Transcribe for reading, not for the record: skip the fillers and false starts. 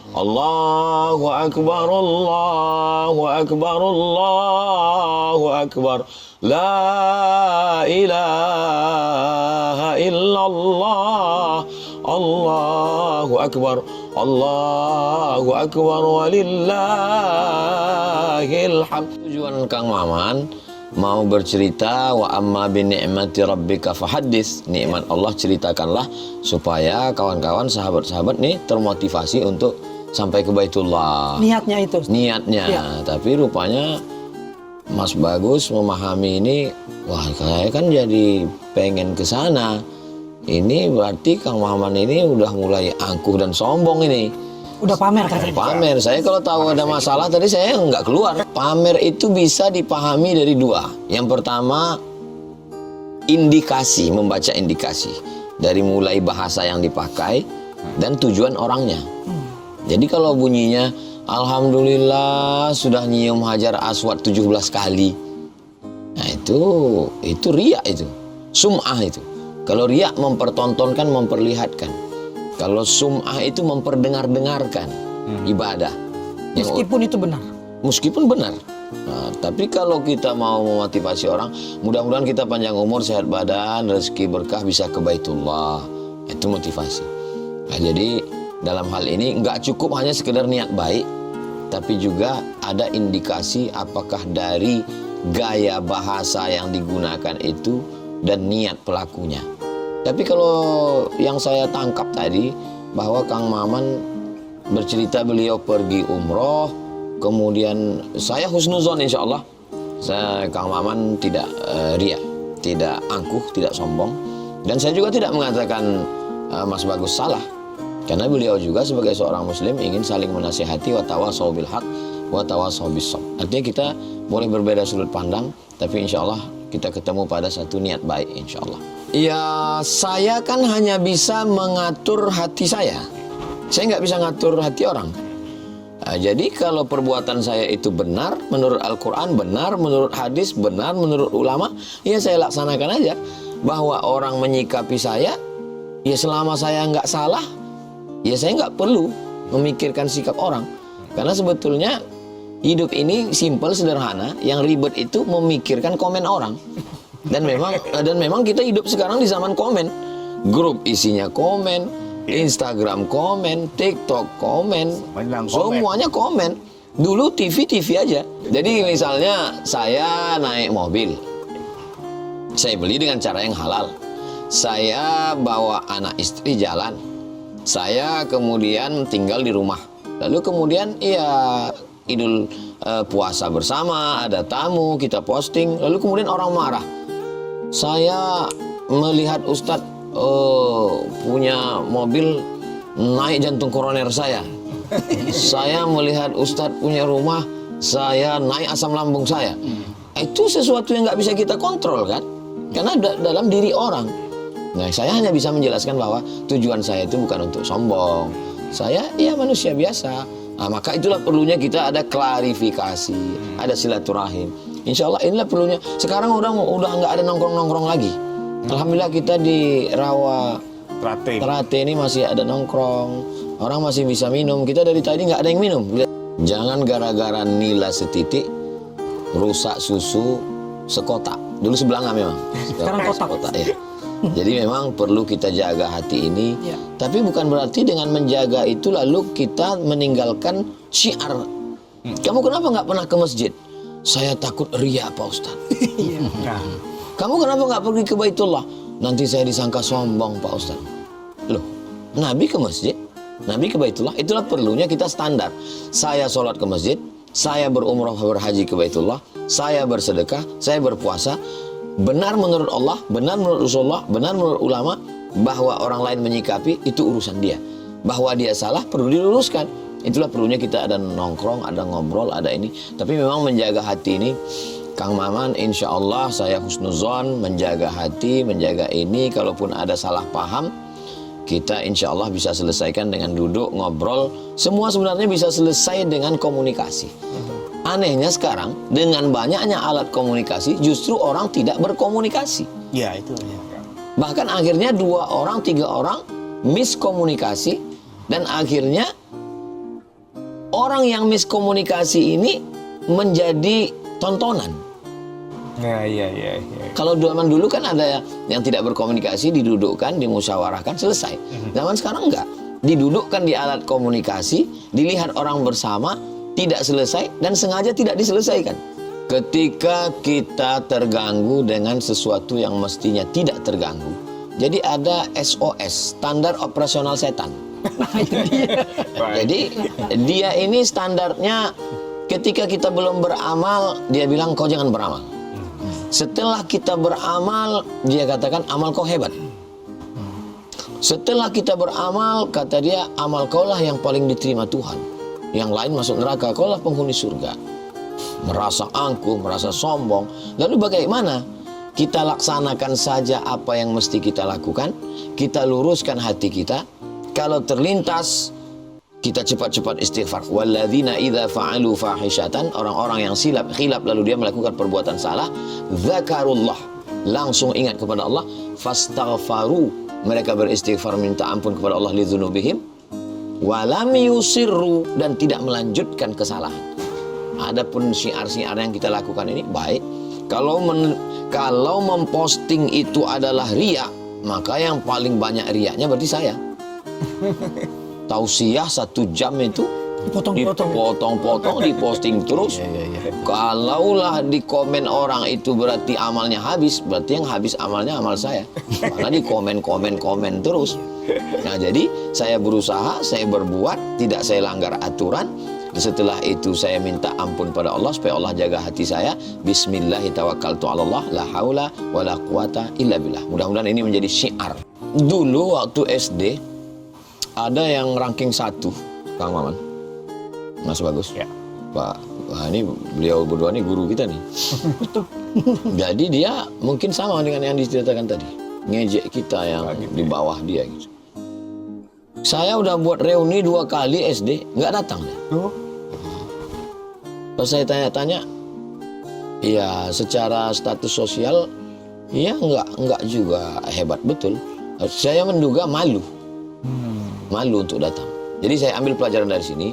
Allahu Akbar, Allahu Akbar, Allahu Akbar. La ilaha illallah. Allahu Akbar, Allahu Akbar, walillahil hamd. Tujuan Kang Maman mau bercerita, wa amma bi ni'mati rabbika fahaddits. Nikmat Allah ceritakanlah, supaya kawan-kawan, sahabat-sahabat nih termotivasi untuk sampai ke Baitullah. Niatnya itu. Niatnya. Ya. Tapi rupanya Mas Bagus memahami ini, wah saya kan jadi pengen ke sana. Ini berarti Kang Maman ini udah mulai angkuh dan sombong ini. Udah pamer katanya. Pamer. Saya kalau tahu ada masalah tadi saya nggak keluar. Pamer itu bisa dipahami dari dua. Yang pertama, indikasi, membaca indikasi. Dari mulai bahasa yang dipakai dan tujuan orangnya. Jadi kalau bunyinya, alhamdulillah sudah nyium Hajar Aswad 17 kali. Nah itu riya itu. Sum'ah itu. Kalau riya mempertontonkan, memperlihatkan. Kalau sum'ah itu memperdengar-dengarkan ibadah. Meskipun itu benar. Meskipun benar. Nah, tapi kalau kita mau memotivasi orang, mudah-mudahan kita panjang umur, sehat badan, rezeki berkah, bisa ke Baitullah. Itu motivasi. Nah, jadi dalam hal ini nggak cukup hanya sekedar niat baik, tapi juga ada indikasi apakah dari gaya bahasa yang digunakan itu dan niat pelakunya. Tapi kalau yang saya tangkap tadi, bahwa Kang Maman bercerita beliau pergi umroh, kemudian saya husnuzon insya Allah. Kang Maman tidak riya, tidak angkuh, tidak sombong. Dan saya juga tidak mengatakan Mas Bagus salah. Karena beliau juga sebagai seorang muslim ingin saling menasihati, wa tawasau bil haq wa tawasau bis sabr. Artinya kita boleh berbeda sudut pandang, tapi insya Allah kita ketemu pada satu niat baik insya Allah. Ya, saya kan hanya bisa mengatur hati saya. Saya nggak bisa ngatur hati orang. Nah, jadi kalau perbuatan saya itu benar, menurut Al-Quran benar, menurut hadis benar, menurut ulama, ya saya laksanakan aja. Bahwa orang menyikapi saya, ya selama saya nggak salah, ya saya nggak perlu memikirkan sikap orang. Karena sebetulnya hidup ini simpel, sederhana. Yang ribet itu memikirkan komen orang. Dan memang kita hidup sekarang di zaman komen. Grup isinya komen, Instagram komen, TikTok komen, semuanya komen. Dulu TV aja. Jadi misalnya saya naik mobil, saya beli dengan cara yang halal. Saya bawa anak istri jalan. Saya kemudian tinggal di rumah. Lalu kemudian Idul puasa bersama, ada tamu, kita posting. Lalu kemudian orang marah. Saya melihat Ustadz punya mobil, naik jantung koroner saya. Saya melihat Ustadz punya rumah, saya naik asam lambung saya. Itu sesuatu yang nggak bisa kita kontrol kan? Karena dalam diri orang. Nah, saya hanya bisa menjelaskan bahwa tujuan saya itu bukan untuk sombong. Saya manusia biasa. Nah, maka itulah perlunya kita ada klarifikasi, ada silaturahim. Insya Allah inilah perlunya. Sekarang orang udah nggak ada nongkrong-nongkrong lagi. Alhamdulillah kita di Rawa Terate ini masih ada nongkrong. Orang masih bisa minum. Kita dari tadi nggak ada yang minum. Jangan gara-gara nila setitik rusak susu sekota. Dulu sebelanga memang. Sekarang kotak. Ya. Jadi memang perlu kita jaga hati ini. Ya. Tapi bukan berarti dengan menjaga itu lalu kita meninggalkan syiar. Kamu kenapa nggak pernah ke masjid? Saya takut riya Pak Ustadz. Kamu kenapa nggak pergi ke Baitullah? Nanti saya disangka sombong Pak Ustadz. Loh, Nabi ke masjid, Nabi ke Baitullah. Itulah perlunya kita standar. Saya sholat ke masjid, saya berumrah berhaji ke Baitullah, saya bersedekah, saya berpuasa. Benar menurut Allah, benar menurut Rasulullah, benar menurut ulama, bahwa orang lain menyikapi itu urusan dia. Bahwa dia salah perlu diluruskan. Itulah perlunya kita ada nongkrong, ada ngobrol, ada ini. Tapi memang menjaga hati ini, Kang Maman, insya Allah saya husnuzon, menjaga hati, menjaga ini. Kalaupun ada salah paham, kita insya Allah bisa selesaikan dengan duduk, ngobrol. Semua sebenarnya bisa selesai dengan komunikasi. Anehnya sekarang, dengan banyaknya alat komunikasi, justru orang tidak berkomunikasi. Ya, itu ya. Bahkan akhirnya 2 orang, 3 orang miskomunikasi, dan akhirnya orang yang miskomunikasi ini menjadi tontonan. Nah, iya. Kalau zaman dulu kan ada yang tidak berkomunikasi, didudukkan, dimusyawarahkan, selesai. Zaman sekarang enggak. Didudukkan di alat komunikasi, dilihat orang bersama, tidak selesai, dan sengaja tidak diselesaikan. Ketika kita terganggu dengan sesuatu yang mestinya tidak terganggu, jadi ada SOS, standar operasional setan. Jadi dia ini standarnya ketika kita belum beramal, dia bilang kau jangan beramal. Setelah kita beramal, dia katakan amal kau hebat. Setelah kita beramal, kata dia, amal kaulah yang paling diterima Tuhan. Yang lain masuk neraka, kaulah penghuni surga. Merasa angkuh, merasa sombong. Lalu bagaimana? Kita laksanakan saja apa yang mesti kita lakukan. Kita luruskan hati kita. Kalau terlintas, kita cepat-cepat istighfar. Walladzina idza fa'alu fahishatan, orang-orang yang khilaf lalu dia melakukan perbuatan salah, dzakarullah, langsung ingat kepada Allah, fastaghfaru, mereka beristighfar minta ampun kepada Allah lidzunubihim, walam yusirru, dan tidak melanjutkan kesalahan. Adapun syiar-syiar yang kita lakukan ini baik. Kalau memposting itu adalah riya, maka yang paling banyak riyanya berarti saya. Tausiah 1 jam itu dipotong-potong, diposting terus. Kalaulah di komen orang itu berarti amalnya habis, berarti yang habis amalnya amal saya. Karena di komen terus. Nah, jadi saya berusaha, saya berbuat, tidak saya langgar aturan. Setelah itu saya minta ampun pada Allah supaya Allah jaga hati saya. Bismillahi tawakkaltu 'alallah, la haula wala quwata illa billah. Mudah-mudahan ini menjadi syiar. Dulu waktu SD ada yang ranking 1, Kang Maman, Mas Bagus, ya. Pak, ini beliau berdua nih guru kita nih. Jadi dia mungkin sama dengan yang diceritakan tadi, ngejek kita yang di bawah dia gitu. Saya udah buat reuni 2 kali SD, nggak datang dia. Kalau saya tanya-tanya, ya secara status sosial, ya nggak juga hebat betul. Saya menduga malu untuk datang. Jadi saya ambil pelajaran dari sini.